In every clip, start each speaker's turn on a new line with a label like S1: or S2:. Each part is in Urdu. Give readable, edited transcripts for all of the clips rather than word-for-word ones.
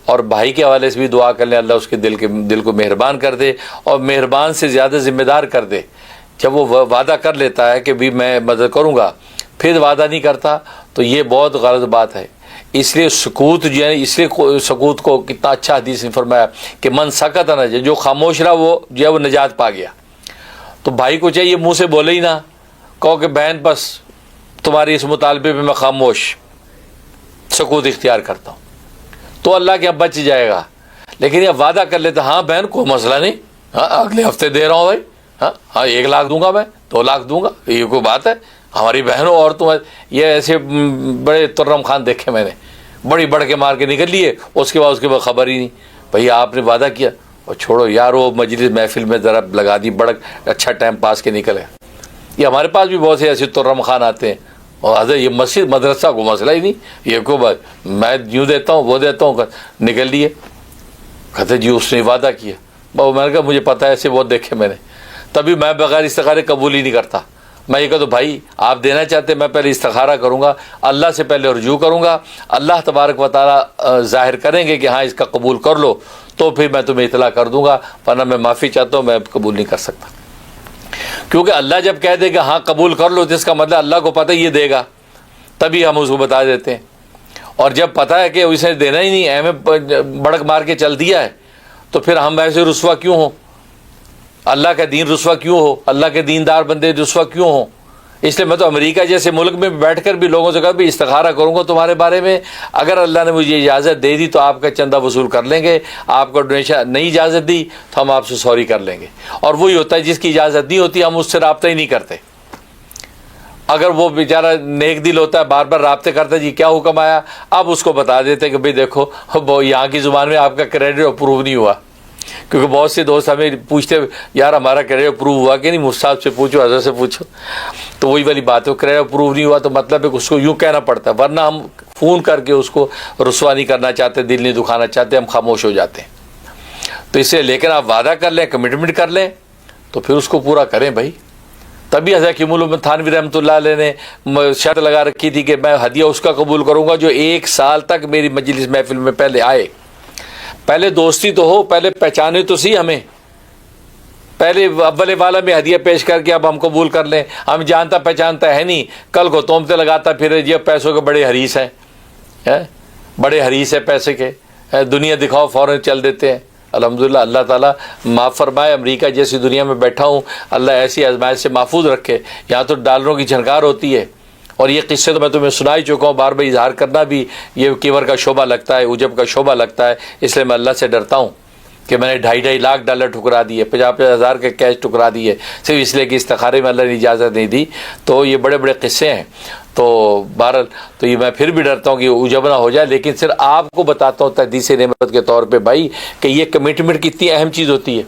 S1: اور بھائی کے حوالے سے بھی دعا کر لیں اللہ اس کے دل کو مہربان کر دے اور مہربان سے زیادہ ذمہ دار کر دے. جب وہ وعدہ کر لیتا ہے کہ بھی میں مدد کروں گا پھر وعدہ نہیں کرتا تو یہ بہت غلط بات ہے. اس لیے سکوت جو ہے، اس لیے سکوت کو کتنا اچھا حدیث نے فرمایا کہ من سکت نہ، جو خاموش رہا وہ جو ہے وہ نجات پا گیا. تو بھائی کو چاہیے منہ سے بولے ہی نہ، کہو کہ بہن بس تمہاری اس مطالبے پہ میں خاموش سکوت اختیار کرتا ہوں، تو اللہ کے اب بچ جائے گا. لیکن یہ وعدہ کر لیتا ہاں بہن کوئی مسئلہ نہیں، ہاں اگلے ہفتے دے رہا ہوں بھائی، ہاں 1 لاکھ دوں گا میں، 2 لاکھ دوں گا، یہ کوئی بات ہے؟ ہماری بہنوں اور تم، یہ ایسے بڑے ترم خان دیکھے میں نے، بڑی بڑھ کے مار کے نکل لیے، اس کے بعد خبر ہی نہیں. بھئی آپ نے وعدہ کیا، اور چھوڑو یار وہ مجلس محفل میں ذرا لگا دی بڑک، اچھا ٹائم پاس کے نکلے. یہ ہمارے پاس بھی بہت سے ایسے ترم خان آتے ہیں، اور حضرت یہ مسجد مدرسہ کو مسئلہ ہی نہیں، یہ کو بات میں یوں دیتا ہوں وہ دیتا ہوں، نکل لیے. کہتے جی اس نے وعدہ کیا. میں نے کہا مجھے پتہ ہے ایسے بہت دیکھے میں نے، تبھی میں بغیر استخارے قبول ہی نہیں کرتا. میں یہ کہتا بھائی آپ دینا چاہتے میں پہلے استخارہ کروں گا، اللہ سے پہلے رجوع کروں گا، اللہ تبارک و تعالیٰ ظاہر کریں گے کہ ہاں اس کا قبول کر لو تو پھر میں تمہیں اطلاع کر دوں گا، ورنہ میں معافی چاہتا ہوں، میں قبول نہیں کر سکتا. کیونکہ اللہ جب کہہ دے کہ ہاں قبول کر لو تو اس کا مطلب اللہ کو پتہ یہ دے گا، تبھی ہم اس کو بتا دیتے ہیں. اور جب پتہ ہے کہ اسے دینا ہی نہیں، ہمیں بڑک مار کے چل دیا ہے، تو پھر ہم ایسے رسوا کیوں ہوں؟ اللہ کا دین رسوا کیوں ہو؟ اللہ کے دیندار بندے رسوا کیوں ہوں؟ اس لیے میں تو امریکہ جیسے ملک میں بیٹھ کر بھی لوگوں سے کہا بھی استخارہ کروں گا تمہارے بارے میں، اگر اللہ نے مجھے اجازت دے دی تو آپ کا چندہ وصول کر لیں گے، آپ کو ڈونیشن نہیں اجازت دی تو ہم آپ سے سوری کر لیں گے. اور وہی ہوتا ہے جس کی اجازت نہیں ہوتی ہم اس سے رابطہ ہی نہیں کرتے. اگر وہ بیچارہ نیک دل ہوتا ہے بار بار رابطے کرتا ہے جی کیا حکم آیا، اب اس کو بتا دیتے کہ بھئی دیکھو یہاں کی زبان میں آپ کا کریڈٹ اپروو نہیں ہوا. کیونکہ بہت سے دوست ہمیں پوچھتے یار ہمارا کریڈٹ اپروو ہوا کہ نہیں، مصعب سے پوچھو، حضرت سے پوچھو. تو وہی والی بات ہے، کریڈٹ اپروو نہیں ہوا تو مطلب ہے کہ اس کو یوں کہنا پڑتا ہے، ورنہ ہم فون کر کے اس کو رسوا نہیں کرنا چاہتے، دل نہیں دکھانا چاہتے، ہم خاموش ہو جاتے ہیں. تو اس سے لیکن آپ وعدہ کر لیں، کمٹمنٹ کر لیں تو پھر اس کو پورا کریں بھائی. تبھی حضرت کمال الدین تھانوی رحمۃ اللہ علیہ نے شرط لگا رکھی تھی کہ میں ہدیہ اس کا قبول کروں گا جو 1 سال تک میری مجلس محفل میں پہلے آئے. پہلے دوستی تو ہو، پہلے پہچانے تو سی ہمیں، پہلے اول والا میں ہدیہ پیش کر کے اب ہم قبول کر لیں. ہم جانتا پہچانتا ہے نہیں، کل کو تہمتیں لگاتا پھر یہ پیسوں کے بڑے حریص ہیں، بڑے حریص ہیں پیسے کے، دنیا دکھاؤ فوراً چل دیتے ہیں. الحمدللہ اللہ تعالیٰ معاف فرمائے، امریکہ جیسی دنیا میں بیٹھا ہوں، اللہ ایسی آزمائش سے محفوظ رکھے. یہاں تو ڈالروں کی جھنکار ہوتی ہے، اور یہ قصے تو میں تمہیں سنا ہی چکا ہوں، بار بار اظہار کرنا بھی یہ کیور کا شعبہ لگتا ہے، عجب کا شعبہ لگتا ہے. اس لیے میں اللہ سے ڈرتا ہوں کہ میں نے 2.5 لاکھ ڈالر ٹھکرا دیے، 50 ہزار کے کیش ٹھکرا دیے، صرف اس لیے کہ استخارے میں اللہ نے اجازت نہیں دی. تو یہ بڑے بڑے قصے ہیں. تو بہرحال تو یہ میں پھر بھی ڈرتا ہوں کہ عجب نہ ہو جائے، لیکن صرف آپ کو بتاتا ہوں تحدیث نعمت کے طور پہ بھائی کہ یہ کمٹمنٹ کتنی اہم چیز ہوتی ہے.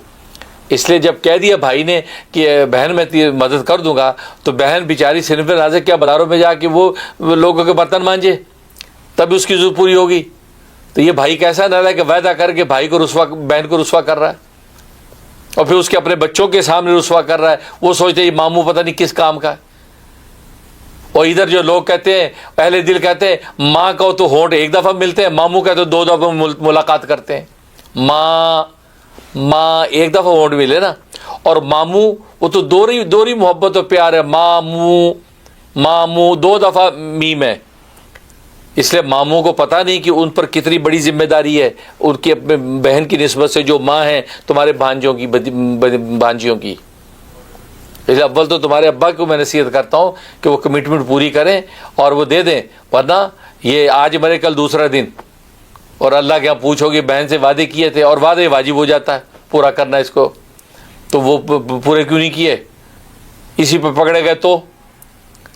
S1: اس لیے جب کہہ دیا بھائی نے کہ بہن میں مدد کر دوں گا، تو بہن بیچاری صرف نازک کیا بازاروں میں جا کے وہ لوگوں کے برتن مانجے تب اس کی ضرورت پوری ہوگی. تو یہ بھائی کیسا نہ رہا کہ وعدہ کر کے بھائی کو بہن کو رسوا کر رہا ہے، اور پھر اس کے اپنے بچوں کے سامنے رسوا کر رہا ہے. وہ سوچتے یہ ماموں پتہ نہیں کس کام کا ہے. اور ادھر جو لوگ کہتے ہیں، اہل دل کہتے ہیں ماں کو تو ہونٹ 1 دفعہ ملتے ہیں، ماموں کہتے ہیں 2 دفعہ ملاقات کرتے ہیں. ماں 1 دفعہ ہونٹ ملے نا، اور ماموں وہ تو دوری محبت و پیار ہے. ماموں 2 دفعہ میم ہے. اس لیے ماموں کو پتہ نہیں کہ ان پر کتنی بڑی ذمہ داری ہے ان کی اپنے بہن کی نسبت سے جو ماں ہیں تمہارے بھانجوں کی بھانجیوں کی. اس لیے اول تو تمہارے ابا کو میں نصیحت کرتا ہوں کہ وہ کمٹمنٹ پوری کریں اور وہ دے دیں، ورنہ یہ آج مرے کل دوسرا دن، اور اللہ کے یہاں پوچھو گے بہن سے وعدے کیے تھے اور وعدے واجب ہو جاتا ہے پورا کرنا اس کو، تو وہ پورے کیوں نہیں کیے؟ اسی پہ پکڑے گئے تو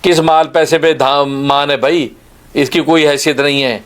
S1: کس مال پیسے پہ مان ہے بھائی، اس کی کوئی حیثیت نہیں ہے.